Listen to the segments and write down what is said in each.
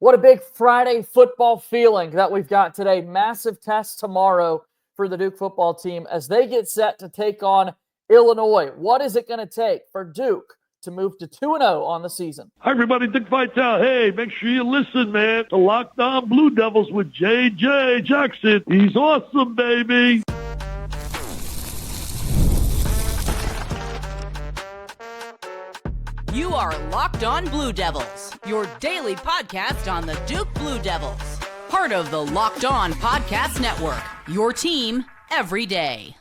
What a big Friday football feeling that we've got today. Massive test tomorrow for the Duke football team as they get set to take on Illinois. What is it going to take for Duke to move to 2-0 on the season? Hi, everybody. Dick Vitale. Hey, make sure you listen, man. The Locked On Blue Devils with J.J. Jackson. He's awesome, baby. You are Locked On Blue Devils, your daily podcast on the Duke Blue Devils. Part of the Locked On Podcast Network, your team every day.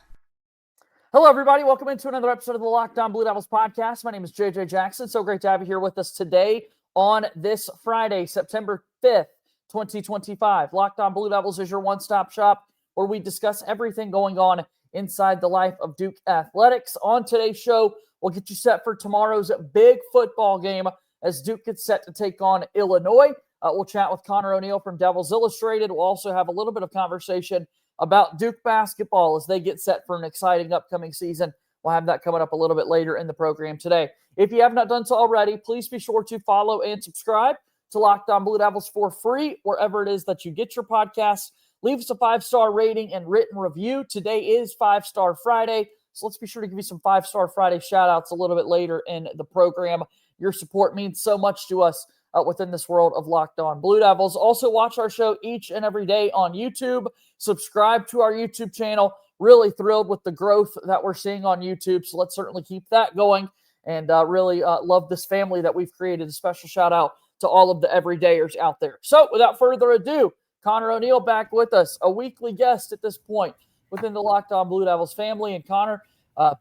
Hello, everybody. Welcome into another episode of the Locked On Blue Devils podcast. My name is JJ Jackson. So great to have you here with us today on this Friday, September 5th, 2025. Locked On Blue Devils is your one-stop shop where we discuss everything going on inside the life of Duke athletics. On today's show, we'll get you set for tomorrow's big football game as Duke gets set to take on Illinois. We'll chat with Conor O'Neill from Devils Illustrated. We'll also have a little bit of conversation about Duke basketball as they get set for an exciting upcoming season. We'll have that coming up a little bit later in the program today. If you have not done so already, please be sure to follow and subscribe to Locked On Blue Devils for free, wherever it is that you get your podcasts. Leave us a 5-star rating and written review. Today is 5-Star Friday, so let's be sure to give you some 5-Star Friday shout-outs a little bit later in the program. Your support means so much to us within this world of Locked On Blue Devils. Also, watch our show each and every day on YouTube. Subscribe to our YouTube channel. Really thrilled with the growth that we're seeing on YouTube, so let's certainly keep that going and really love this family that we've created. A special shout-out to all of the everydayers out there. So, without further ado, Conor O'Neill back with us, a weekly guest at this point within the Locked On Blue Devils family. And Conor,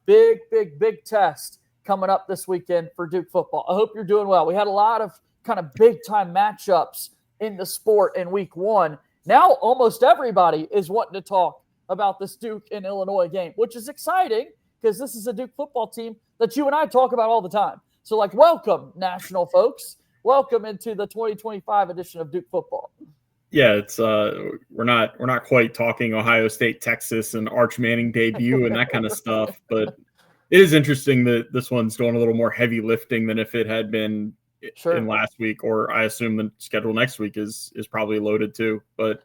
big test coming up this weekend for Duke football. I hope you're doing well. We had a lot of kind of big-time matchups in the sport in week one. Now almost everybody is wanting to talk about this Duke and Illinois game, which is exciting because this is a Duke football team that you and I talk about all the time. So, welcome, national folks. Welcome into the 2025 edition of Duke football. Yeah, it's we're not quite talking Ohio State, Texas, and Arch Manning debut and that kind of stuff, but it is interesting that this one's doing a little more heavy lifting than if it had been in last week, or I assume the schedule next week is probably loaded too. But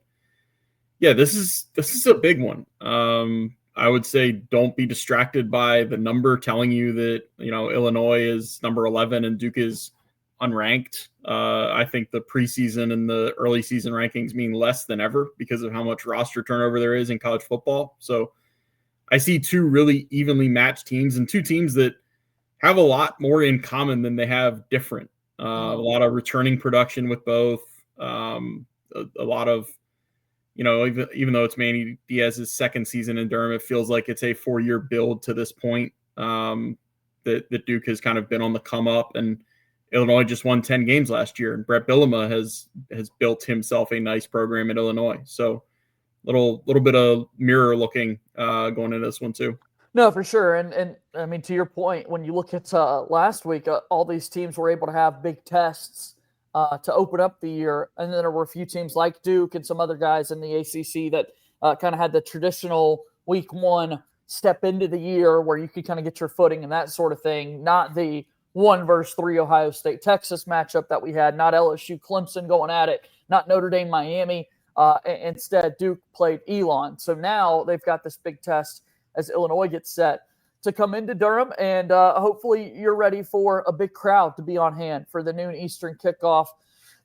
yeah, this is a big one. I would say don't be distracted by the number telling you that Illinois is number 11 and Duke is unranked. I think the preseason and the early season rankings mean less than ever because of how much roster turnover there is in college football. So I see two really evenly matched teams and two teams that have a lot more in common than they have different. A lot of returning production with both. A lot of, even though it's Manny Diaz's second season in Durham, it feels like it's a 4-year build to this point. That Duke has kind of been on the come up, and Illinois just won 10 games last year, and Bret Bielema has built himself a nice program at Illinois. So little bit of mirror looking going into this one too. No, for sure. And I mean, to your point, when you look at last week, all these teams were able to have big tests to open up the year. And then there were a few teams like Duke and some other guys in the ACC that kind of had the traditional week one step into the year where you could kind of get your footing and that sort of thing, not the 1-3 Ohio State, Texas matchup that we had, not LSU, Clemson going at it, not Notre Dame, Miami. Instead, Duke played Elon. So now they've got this big test as Illinois gets set to come into Durham. And hopefully you're ready for a big crowd to be on hand for the noon Eastern kickoff.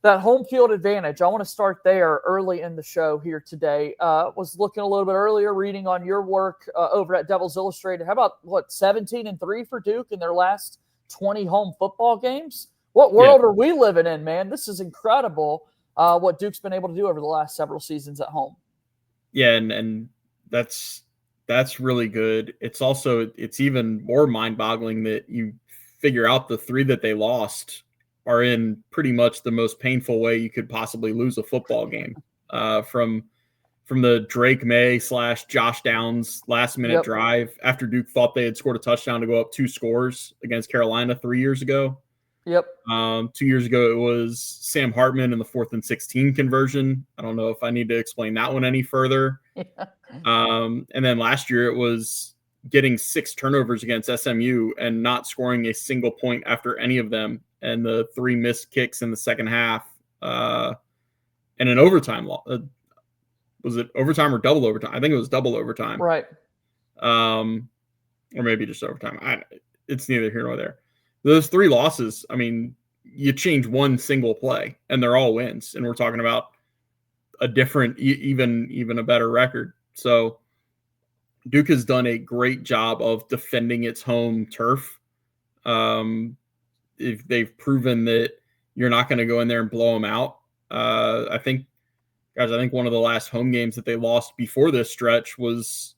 That home field advantage, I want to start there early in the show here today. Was looking a little bit earlier, reading on your work over at Devils Illustrated. How about, 17-3 for Duke in their last 20 home football games? What world are we living in, man? This is incredible what Duke's been able to do over the last several seasons at home. Yeah, and that's really good. It's even more mind-boggling that you figure out the 3 that they lost are in pretty much the most painful way you could possibly lose a football game. From the Drake May / Josh Downs last-minute drive after Duke thought they had scored a touchdown to go up 2 scores against Carolina 3 years ago. 2 years ago, it was Sam Hartman in the 4th and 16 conversion. I don't know if I need to explain that one any further. And then last year, it was getting 6 turnovers against SMU and not scoring a single point after any of them, and the 3 missed kicks in the second half and an overtime loss. Was it overtime or double overtime? I think it was double overtime. Right. Or maybe just overtime. It's neither here nor there. Those 3 losses, I mean, you change one single play, and they're all wins. And we're talking about a different, even a better record. So Duke has done a great job of defending its home turf. If they've proven that you're not going to go in there and blow them out. I think one of the last home games that they lost before this stretch was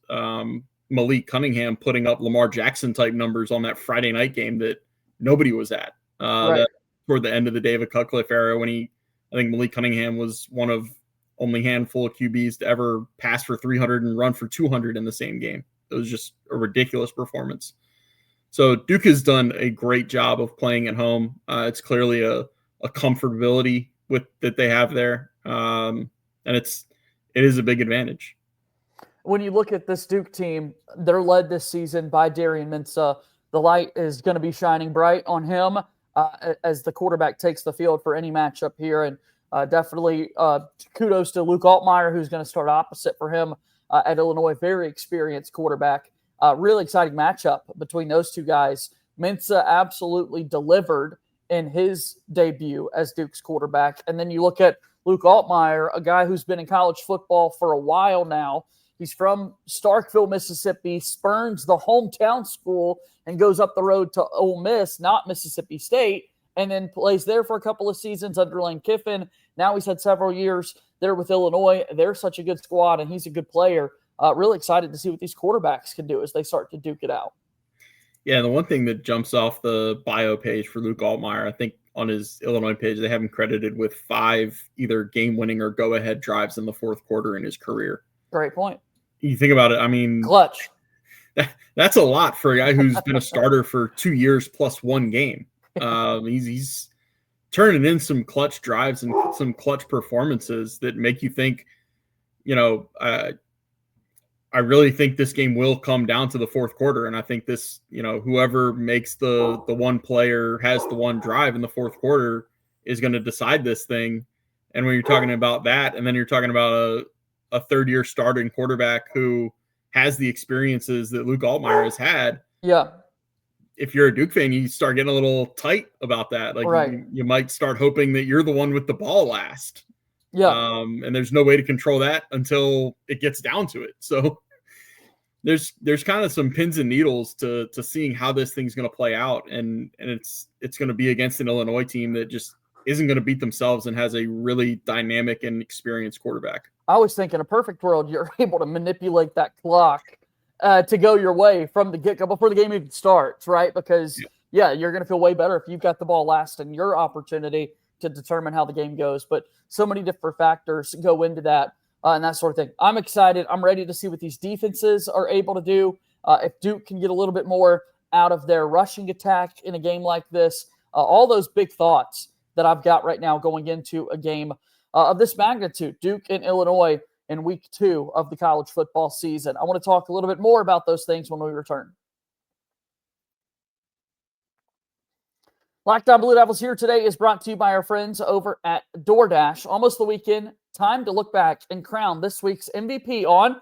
Malik Cunningham putting up Lamar Jackson type numbers on that Friday night game that nobody was at. That toward the end of the David Cutcliffe era, when I think Malik Cunningham was one of only handful of QBs to ever pass for 300 and run for 200 in the same game. It was just a ridiculous performance. So Duke has done a great job of playing at home. It's clearly a comfortability that they have there. And it is a big advantage. When you look at this Duke team, they're led this season by Darian Mensah. The light is going to be shining bright on him as the quarterback takes the field for any matchup here. And definitely kudos to Luke Altmeyer, who's going to start opposite for him at Illinois. Very experienced quarterback. Really exciting matchup between those two guys. Mensah absolutely delivered in his debut as Duke's quarterback. And then you look at Luke Altmeyer, a guy who's been in college football for a while now. He's from Starkville, Mississippi, spurns the hometown school and goes up the road to Ole Miss, not Mississippi State, and then plays there for a couple of seasons under Lane Kiffin. Now he's had several years there with Illinois. They're such a good squad, and he's a good player. Really excited to see what these quarterbacks can do as they start to duke it out. Yeah, the one thing that jumps off the bio page for Luke Altmeyer, I think on his Illinois page, they have him credited with 5 either game-winning or go-ahead drives in the fourth quarter in his career. Great point. You think about it, I mean, clutch. That's a lot for a guy who's been a starter for 2 years plus 1 game. He's turning in some clutch drives and some clutch performances that make you think, I really think this game will come down to the fourth quarter. And I think this, whoever makes the one player has the one drive in the fourth quarter is going to decide this thing. And when you're talking about that, and then you're talking about a third-year starting quarterback who has the experiences that Luke Altmeyer has had. Yeah. If you're a Duke fan, you start getting a little tight about that. Like right. you might start hoping that you're the one with the ball last. Yeah. And there's no way to control that until it gets down to it. So there's kind of some pins and needles to seeing how this thing's going to play out. And it's going to be against an Illinois team that just isn't going to beat themselves and has a really dynamic and experienced quarterback. I always think in a perfect world, you're able to manipulate that clock to go your way from the get-go before the game even starts, right? Because, you're going to feel way better if you've got the ball last and your opportunity to determine how the game goes. But so many different factors go into that and that sort of thing. I'm excited. I'm ready to see what these defenses are able to do. If Duke can get a little bit more out of their rushing attack in a game like this, all those big thoughts that I've got right now going into a game of this magnitude, Duke and Illinois in week 2 of the college football season. I want to talk a little bit more about those things when we return. Locked On Blue Devils here today is brought to you by our friends over at DoorDash. Almost the weekend, time to look back and crown this week's MVP on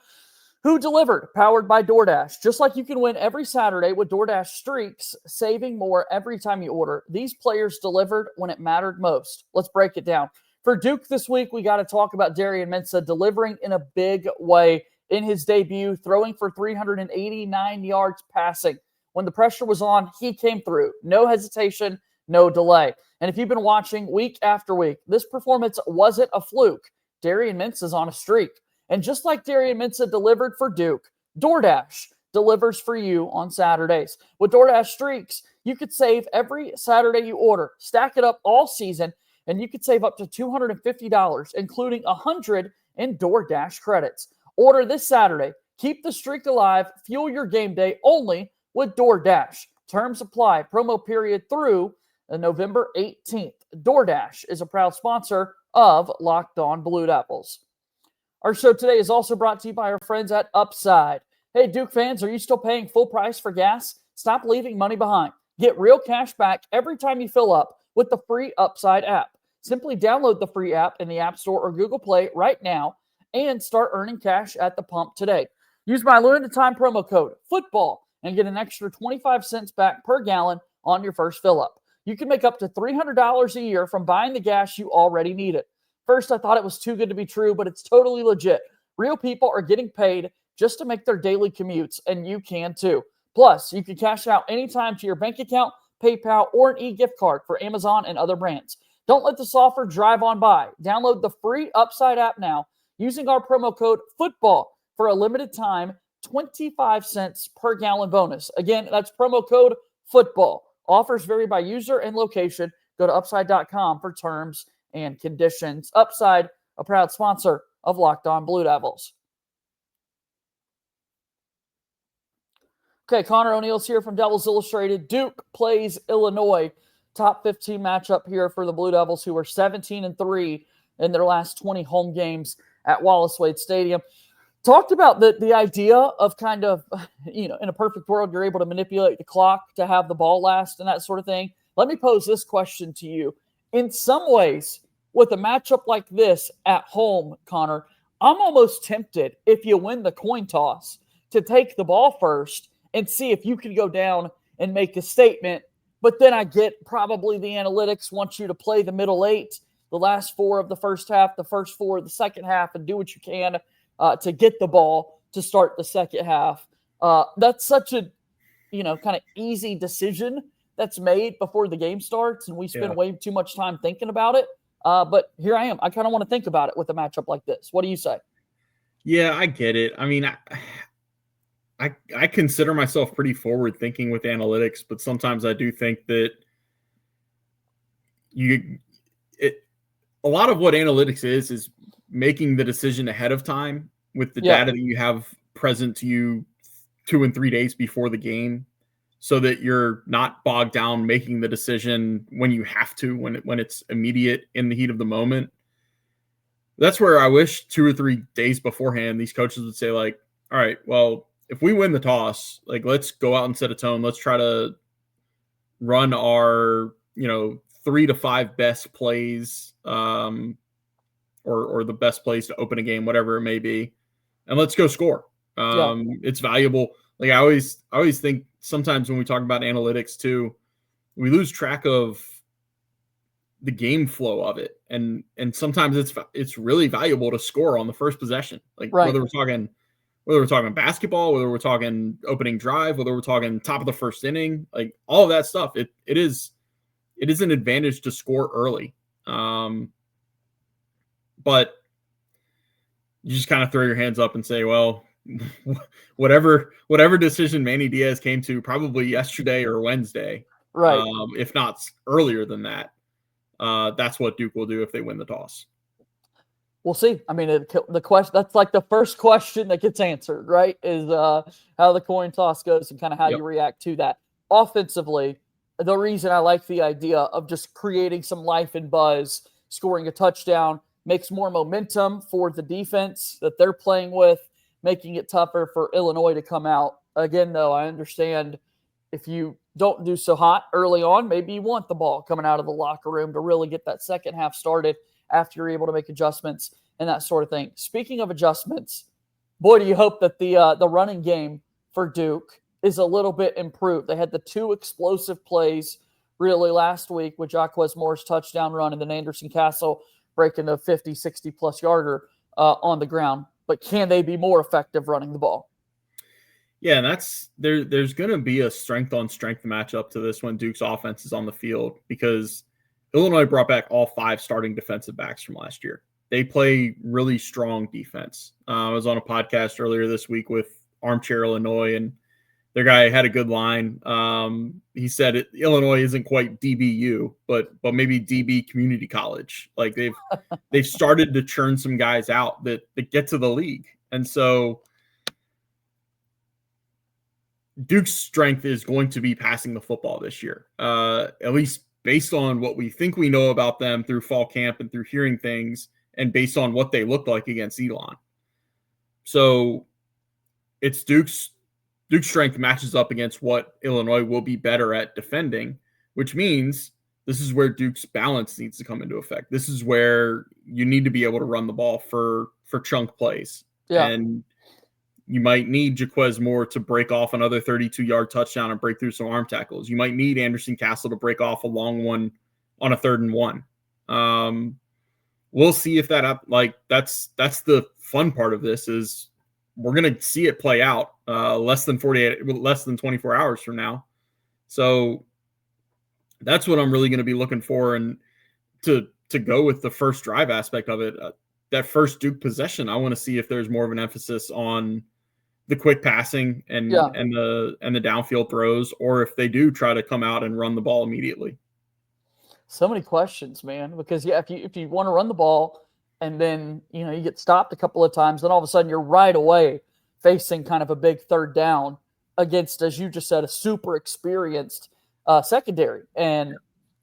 Who Delivered, powered by DoorDash. Just like you can win every Saturday with DoorDash Streaks, saving more every time you order. These players delivered when it mattered most. Let's break it down. For Duke this week, we got to talk about Darian Mensah delivering in a big way in his debut, throwing for 389 yards passing. When the pressure was on, he came through. No hesitation, no delay. And if you've been watching week after week, this performance wasn't a fluke. Darian Mensah's on a streak. And just like Darian Mensah delivered for Duke, DoorDash delivers for you on Saturdays. With DoorDash Streaks, you could save every Saturday you order. Stack it up all season, and you could save up to $250, including $100 in DoorDash credits. Order this Saturday. Keep the streak alive. Fuel your game day only with DoorDash. Terms apply. Promo period through November 18th. DoorDash is a proud sponsor of Locked On Blue Devils. Our show today is also brought to you by our friends at Upside. Hey, Duke fans, are you still paying full price for gas? Stop leaving money behind. Get real cash back every time you fill up with the free Upside app. Simply download the free app in the App Store or Google Play right now and start earning cash at the pump today. Use my limited time promo code FOOTBALL and get an extra 25 cents back per gallon on your first fill up. You can make up to $300 a year from buying the gas you already needed. First, I thought it was too good to be true, but it's totally legit. Real people are getting paid just to make their daily commutes, and you can too. Plus, you can cash out anytime to your bank account, PayPal, or an e-gift card for Amazon and other brands. Don't let this offer drive on by. Download the free Upside app now using our promo code FOOTBALL for a limited time, 25 cents per gallon bonus. Again, that's promo code FOOTBALL. Offers vary by user and location. Go to upside.com for terms and conditions. Upside, a proud sponsor of Locked On Blue Devils. Okay, Conor O'Neill's here from Devils Illustrated. Duke plays Illinois. Top 15 matchup here for the Blue Devils, who are 17-3 in their last 20 home games at Wallace Wade Stadium. Talked about the idea of kind of, in a perfect world, you're able to manipulate the clock to have the ball last and that sort of thing. Let me pose this question to you. In some ways, with a matchup like this at home, Conor, I'm almost tempted, if you win the coin toss, to take the ball first and see if you can go down and make a statement. But then I get probably the analytics want you to play the middle 8, the last 4 of the first half, the first 4 of the second half, and do what you can to get the ball to start the second half. That's such a, kind of easy decision that's made before the game starts, and we spend way too much time thinking about it. But here I am. I kind of want to think about it with a matchup like this. What do you say? Yeah, I get it. I mean, I consider myself pretty forward thinking with analytics, but sometimes I do think that a lot of what analytics is making the decision ahead of time with the data that you have present to you 2 and 3 days before the game, so that you're not bogged down making the decision when you have to, when it's immediate in the heat of the moment. That's where I wish 2 or 3 days beforehand, these coaches would say, like, all right, well, if we win the toss, like, let's go out and set a tone. Let's try to run our, 3 to 5 best plays, or the best plays to open a game, whatever it may be, and let's go score. It's valuable. Like, I always think sometimes when we talk about analytics too, we lose track of the game flow of it, and sometimes it's really valuable to score on the first possession. Like, whether we're talking basketball, whether we're talking opening drive, whether we're talking top of the first inning, like all of that stuff, it is an advantage to score early. But you just kind of throw your hands up and say, well, whatever decision Manny Diaz came to probably yesterday or Wednesday, right? If not earlier than that, that's what Duke will do if they win the toss. We'll see. I mean, the question, that's like the first question that gets answered, right? Is how the coin toss goes and kind of how you react to that. Offensively, the reason I like the idea of just creating some life and buzz, scoring a touchdown, makes more momentum for the defense that they're playing with, making it tougher for Illinois to come out. Again, though, I understand if you don't do so hot early on, maybe you want the ball coming out of the locker room to really get that second half started after you're able to make adjustments and that sort of thing. Speaking of adjustments, boy, do you hope that the running game for Duke is a little bit improved. They had the 2 explosive plays really last week with Jaquez Moore's touchdown run and then Anderson Castle breaking a 50, 60-plus yarder on the ground. But can they be more effective running the ball? Yeah, that's there's going to be a strength-on-strength matchup to this when Duke's offense is on the field, because Illinois brought back all 5 starting defensive backs from last year. They play really strong defense. I was on a podcast earlier this week with Armchair Illinois, and their guy had a good line. He said Illinois isn't quite DBU, but maybe DB community college. Like, they've started to churn some guys out that get to the league. And so Duke's strength is going to be passing the football this year, at least based on what we think we know about them through fall camp and through hearing things, and based on what they looked like against Elon. So it's Duke's strength matches up against what Illinois will be better at defending, which means This is where Duke's balance needs to come into effect. This is where you need to be able to run the ball for chunk plays. Yeah. And you might need Jaquez Moore to break off another 32-yard touchdown and break through some arm tackles. You might need Anderson Castle to break off a long one on a 3rd and 1. We'll see if that's the fun part of this is we're going to see it play out less than 24 hours from now. So that's what I'm really going to be looking for. And to go with the first drive aspect of it, that first Duke possession, I want to see if there's more of an emphasis on the quick passing and the downfield throws, or if they do try to come out and run the ball immediately. So many questions, man, because if you want to run the ball and then, you get stopped a couple of times, then all of a sudden you're right away facing kind of a big 3rd down against, as you just said, a super experienced secondary. And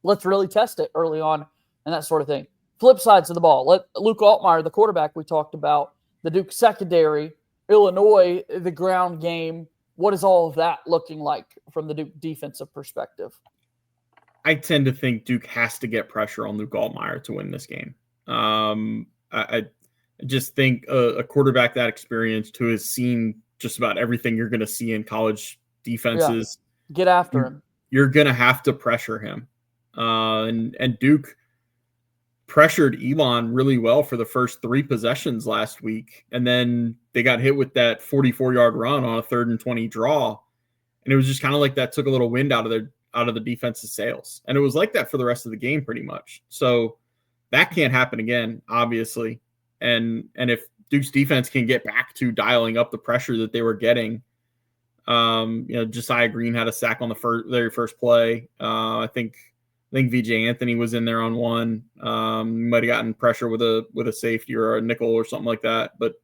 let's really test it early on and that sort of thing. Flip sides of the ball. Let Luke Altmeyer, the quarterback we talked about, the Duke secondary, Illinois, the ground game. What is all of that looking like from the Duke defensive perspective? I tend to think Duke has to get pressure on Luke Altmeyer to win this game. I just think a quarterback that experienced who has seen just about everything you're going to see in college defenses. Yeah. Get after him. You're going to have to pressure him. And Duke pressured Elon really well for the first 3 possessions last week. And then they got hit with that 44-yard run on a 3rd and 20 draw. And it was just kind of like that took a little wind out of the defense's sails. And it was like that for the rest of the game pretty much. So that can't happen again, obviously. And if Duke's defense can get back to dialing up the pressure that they were getting, Josiah Green had a sack on the very first play. I think VJ Anthony was in there on one. Might have gotten pressure with a safety or a nickel or something like that. But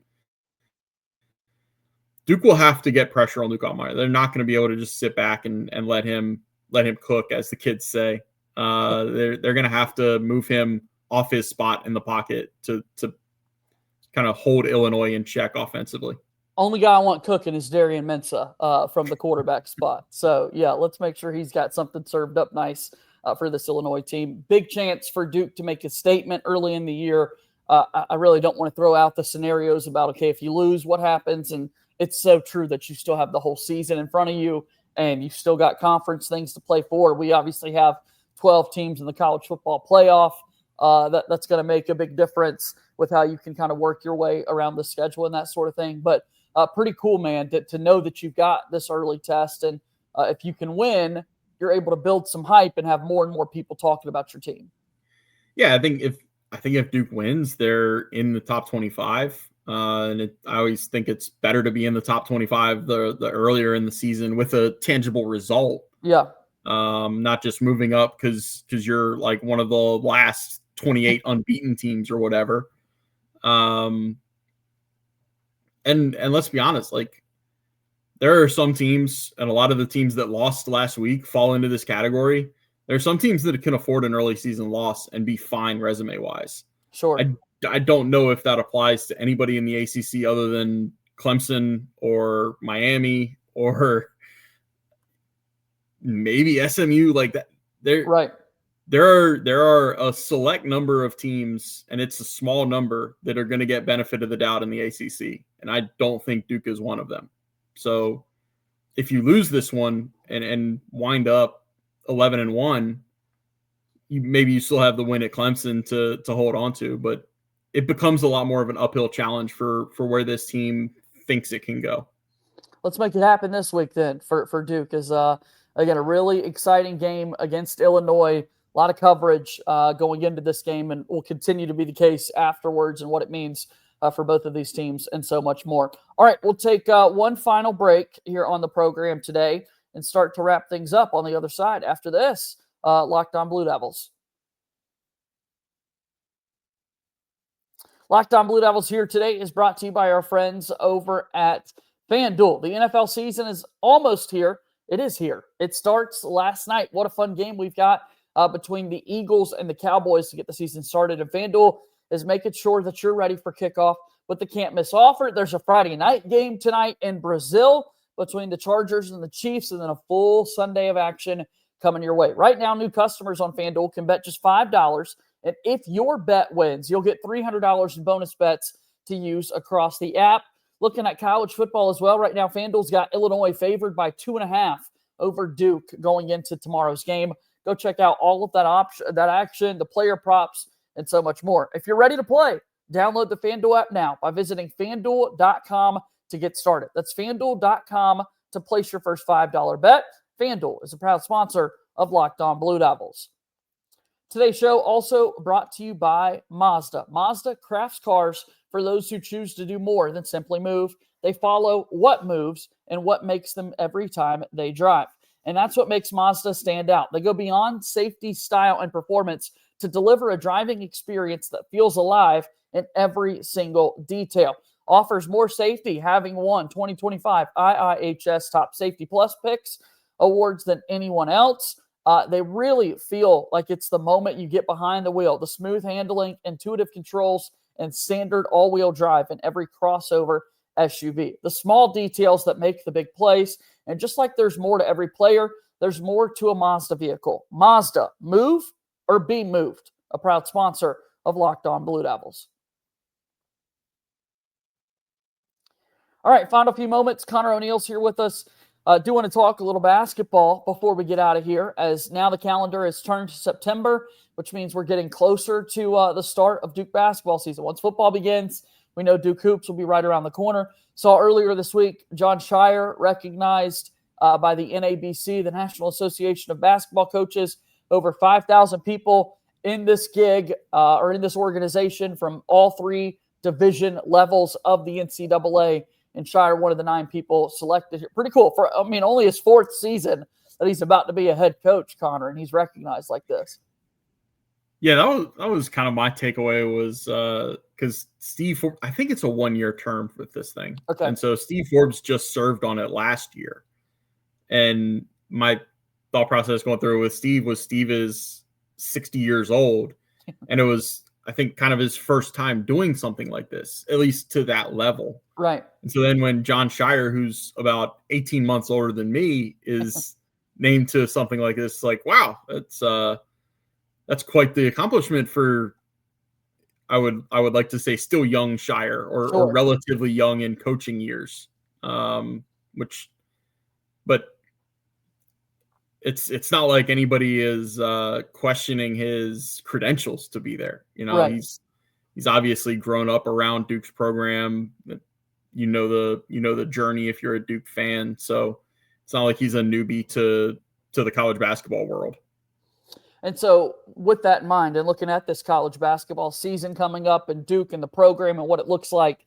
Duke will have to get pressure on Luke Altmeyer. They're not going to be able to just sit back and let him cook, as the kids say. They're going to have to move him off his spot in the pocket to kind of hold Illinois in check offensively. Only guy I want cooking is Darian Mensah from the quarterback spot. So, yeah, let's make sure he's got something served up nice for this Illinois team. Big chance for Duke to make a statement early in the year. I really don't want to throw out the scenarios about, okay, if you lose, what happens? And it's so true that you still have the whole season in front of you and you've still got conference things to play for. We obviously have 12 teams in the college football playoff. That's going to make a big difference with how you can kind of work your way around the schedule and that sort of thing. But pretty cool, man, to know that you've got this early test. And if you can win, you're able to build some hype and have more and more people talking about your team. Yeah, I think if Duke wins, they're in the top 25. I always think it's better to be in the top 25 the earlier in the season with a tangible result. Yeah. Not just moving up because you're like one of the last 28 unbeaten teams or whatever. And let's be honest, like there are some teams, and a lot of the teams that lost last week fall into this category. There are some teams that can afford an early season loss and be fine resume wise. Sure. I don't know if that applies to anybody in the ACC other than Clemson or Miami or maybe SMU. Like that, there are a select number of teams, and it's a small number, that are going to get benefit of the doubt in the ACC, and I don't think Duke is one of them. So if you lose this one and wind up 11-1, maybe you still have the win at Clemson to hold on to, but it becomes a lot more of an uphill challenge for where this team thinks it can go. Let's make it happen this week then for Duke. Is again, a really exciting game against Illinois. A lot of coverage going into this game, and will continue to be the case afterwards, and what it means for both of these teams and so much more. All right, we'll take one final break here on the program today and start to wrap things up on the other side after this. Locked On Blue Devils. Locked On Blue Devils here today is brought to you by our friends over at FanDuel. The NFL season is almost here. It is here. It starts last night. What a fun game we've got between the Eagles and the Cowboys to get the season started. And FanDuel is making sure that you're ready for kickoff with the can't-miss offer. There's a Friday night game tonight in Brazil between the Chargers and the Chiefs, and then a full Sunday of action coming your way. Right now, new customers on FanDuel can bet just $5, and if your bet wins, you'll get $300 in bonus bets to use across the app. Looking at college football as well, right now, FanDuel's got Illinois favored by 2.5 over Duke going into tomorrow's game. Go check out all of that action, the player props, and so much more. If you're ready to play, download the FanDuel app now by visiting FanDuel.com to get started. That's FanDuel.com to place your first $5 bet. FanDuel is a proud sponsor of Locked On Blue Devils. Today's show also brought to you by Mazda. Mazda crafts cars for those who choose to do more than simply move. They follow what moves and what makes them every time they drive. And that's what makes Mazda stand out. They go beyond safety, style, and performance to deliver a driving experience that feels alive in every single detail. Offers more safety, having won 2025 IIHS Top Safety Plus picks awards than anyone else. They really feel like it's the moment you get behind the wheel. The smooth handling, intuitive controls, and standard all-wheel drive in every crossover SUV. The small details that make the big plays. And just like there's more to every player, there's more to a Mazda vehicle. Mazda, move or be moved. A proud sponsor of Locked On Blue Devils. All right, final few moments. Conor O'Neill's here with us. Do want to talk a little basketball before we get out of here, as now the calendar has turned to September, which means we're getting closer to the start of Duke basketball season. Once football begins, we know Duke hoops will be right around the corner. Saw earlier this week, Jon Scheyer recognized by the NABC, the National Association of Basketball Coaches, over 5,000 people in this gig or in this organization from all three division levels of the NCAA. And Scheyer, one of the 9 people selected here. Pretty cool. Only his 4th season that he's about to be a head coach, Conor, and he's recognized like this. Yeah, that was kind of my takeaway was because Steve, I think it's a 1-year term with this thing. Okay. And so Steve Forbes just served on it last year. And my thought process going through with Steve is 60 years old. And it was, I think, kind of his first time doing something like this, at least to that level. Right. And so then when Jon Scheyer, who's about 18 months older than me, is named to something like this, like, wow, that's quite the accomplishment for, I would like to say, still young Scheyer or relatively young in coaching years. But it's not like anybody is questioning his credentials to be there. You know, right. He's obviously grown up around Duke's program. You know the journey if you're a Duke fan. So it's not like he's a newbie to the college basketball world. And so with that in mind and looking at this college basketball season coming up and Duke and the program and what it looks like,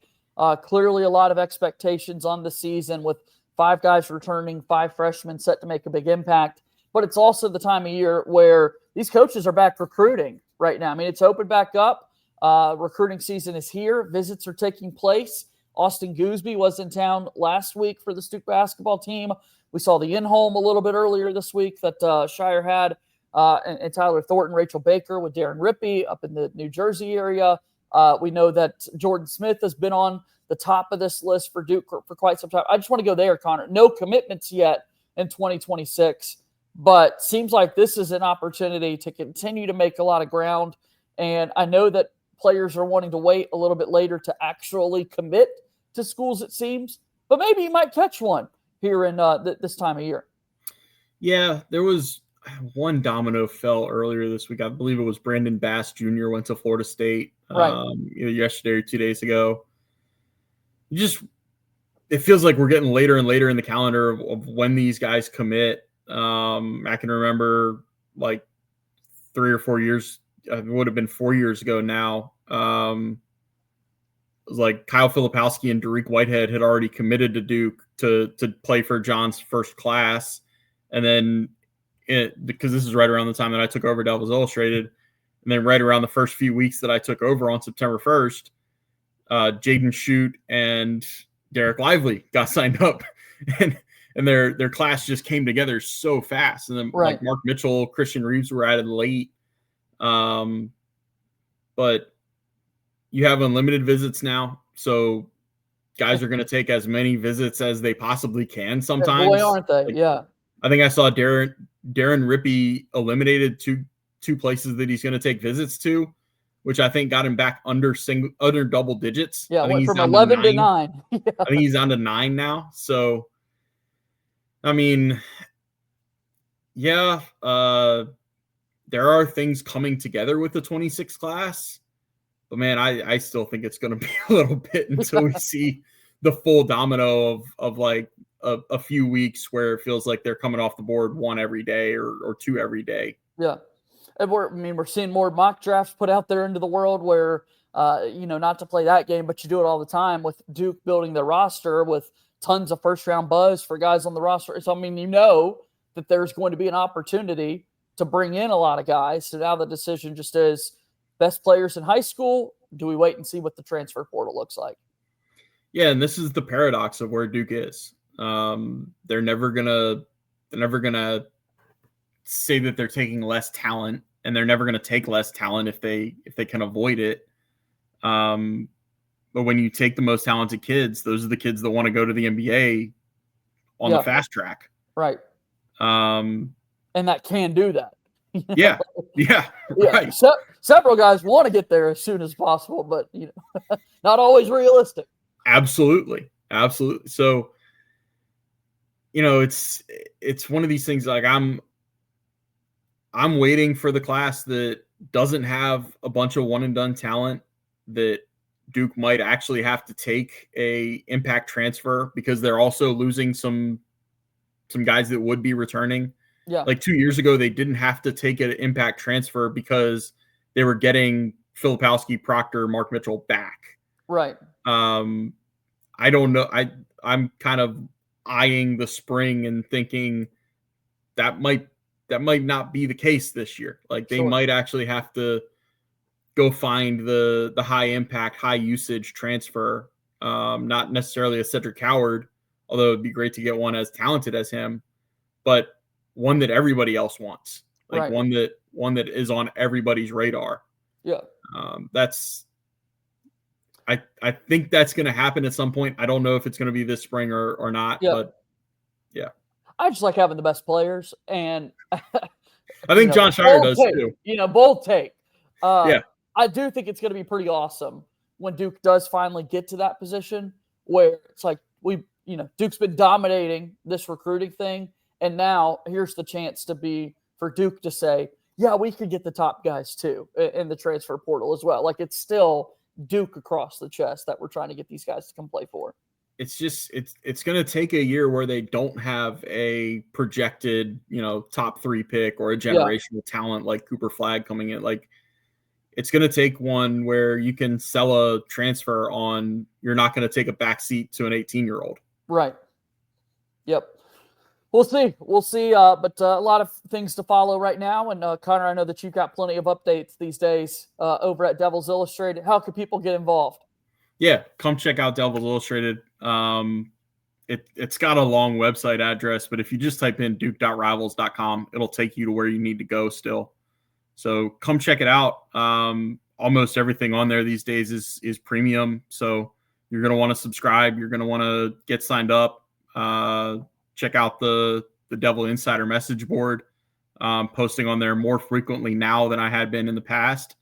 clearly a lot of expectations on the season with 5 guys returning, 5 freshmen set to make a big impact. But it's also the time of year where these coaches are back recruiting right now. I mean, it's opened back up. Recruiting season is here. Visits are taking place. Austin Gooseby was in town last week for the Duke basketball team. We saw the in-home a little bit earlier this week that Scheyer had, and Tyler Thornton, Rachel Baker with Darren Rippey up in the New Jersey area. We know that Jordan Smith has been on the top of this list for Duke for quite some time. I just want to go there, Conor. No commitments yet in 2026, but seems like this is an opportunity to continue to make a lot of ground. And I know that players are wanting to wait a little bit later to actually commit to schools, it seems, but maybe you might catch one here in this time of year. Yeah, there was one domino fell earlier this week. I believe it was Brandon Bass Jr. went to Florida State yesterday or 2 days ago. It feels like we're getting later and later in the calendar of when these guys commit. I can remember like 3 or 4 years. It would have been 4 years ago now. It was like Kyle Filipowski and Dariq Whitehead had already committed to Duke to play for John's first class. And then because this is right around the time that I took over Devils Illustrated, and then right around the first few weeks that I took over on September 1st, Jaden Shute and Derek Lively got signed up, and their class just came together so fast. And then like Mark Mitchell, Christian Reeves were added late. But you have unlimited visits now, so guys are going to take as many visits as they possibly can sometimes. Boy, aren't they? I think I saw Darian Darren Rippey eliminated two places that he's going to take visits to, which I think got him back under double digits. Yeah, I think went he's from down 11 to 9. I think he's down to 9 now. So, I mean, yeah, there are things coming together with the 26 class, but man, I still think it's going to be a little bit until we see the full domino of like a few weeks where it feels like they're coming off the board one every day or two every day. Yeah. And we're seeing more mock drafts put out there into the world where, not to play that game, but you do it all the time with Duke building their roster with tons of first round buzz for guys on the roster. So, I mean, that there's going to be an opportunity to bring in a lot of guys. So now the decision just is best players in high school. Do we wait and see what the transfer portal looks like? Yeah. And this is the paradox of where Duke is. They're never gonna say that they're taking less talent, and they're never gonna take less talent if they can avoid it. But when you take the most talented kids, those are the kids that want to go to the NBA on the fast track. Right. And that can do that. Yeah. Right. Several guys want to get there as soon as possible, but not always realistic. Absolutely. So, it's one of these things like I'm waiting for the class that doesn't have a bunch of one and done talent that Duke might actually have to take a impact transfer because they're also losing some guys that would be returning. Yeah. Like 2 years ago, they didn't have to take an impact transfer because they were getting Filipowski, Proctor, Mark Mitchell back. Right. I don't know. I'm kind of eyeing the spring and thinking that might not be the case this year. Like they might actually have to go find the high impact, high usage transfer. Not necessarily a Cedric Howard, although it'd be great to get one as talented as him, but one that everybody else wants. Like one that is on everybody's radar. Yeah. I think that's going to happen at some point. I don't know if it's going to be this spring or not, but yeah. I just like having the best players, and I think Jon Scheyer does too. Bold take. Yeah. I do think it's going to be pretty awesome when Duke does finally get to that position where it's like Duke's been dominating this recruiting thing, and now here's the chance for Duke to say, yeah, we could get the top guys too in the transfer portal as well. Like it's still Duke across the chest that we're trying to get these guys to come play for. It's just it's going to take a year where they don't have a projected top 3 pick or a generational talent like Cooper Flagg coming in. Like it's going to take one where you can sell a transfer on you're not going to take a backseat to an 18-year-old. Right. Yep. We'll see. But a lot of things to follow right now. And Connor, I know that you've got plenty of updates these days over at Devils Illustrated. How can people get involved? Yeah, come check out Devils Illustrated. It's got a long website address, but if you just type in duke.rivals.com, it'll take you to where you need to go still. So come check it out. Almost everything on there these days is premium. So you're going to want to subscribe. You're going to want to get signed up. Check out the Devil Insider message board. Posting on there more frequently now than I had been in the past.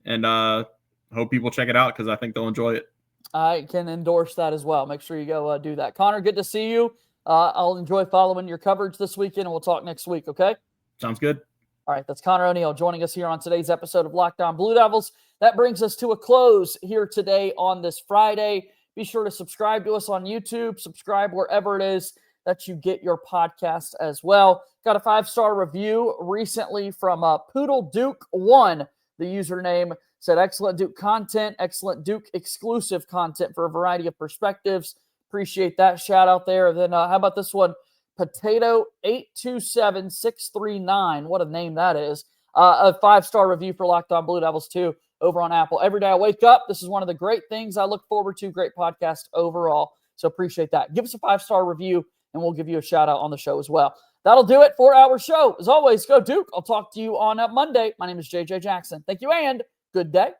And hope people check it out because I think they'll enjoy it. I can endorse that as well. Make sure you go do that. Connor, good to see you. I'll enjoy following your coverage this weekend, and we'll talk next week, okay? Sounds good. All right, that's Conor O'Neill joining us here on today's episode of Locked On Blue Devils. That brings us to a close here today on this Friday. Be sure to subscribe to us on YouTube. Subscribe wherever it is that you get your podcast as well. Got a 5-star review recently from Poodle Duke 1. The username said, excellent Duke content, excellent Duke exclusive content for a variety of perspectives. Appreciate that shout out there. Then how about this one? Potato 827639. What a name that is. A 5-star review for Locked On Blue Devils 2 over on Apple. Every day I wake up, this is one of the great things I look forward to. Great podcast overall. So appreciate that. Give us a 5-star review and we'll give you a shout out on the show as well. That'll do it for our show. As always, go Duke. I'll talk to you on Monday. My name is JJ Jackson. Thank you and good day.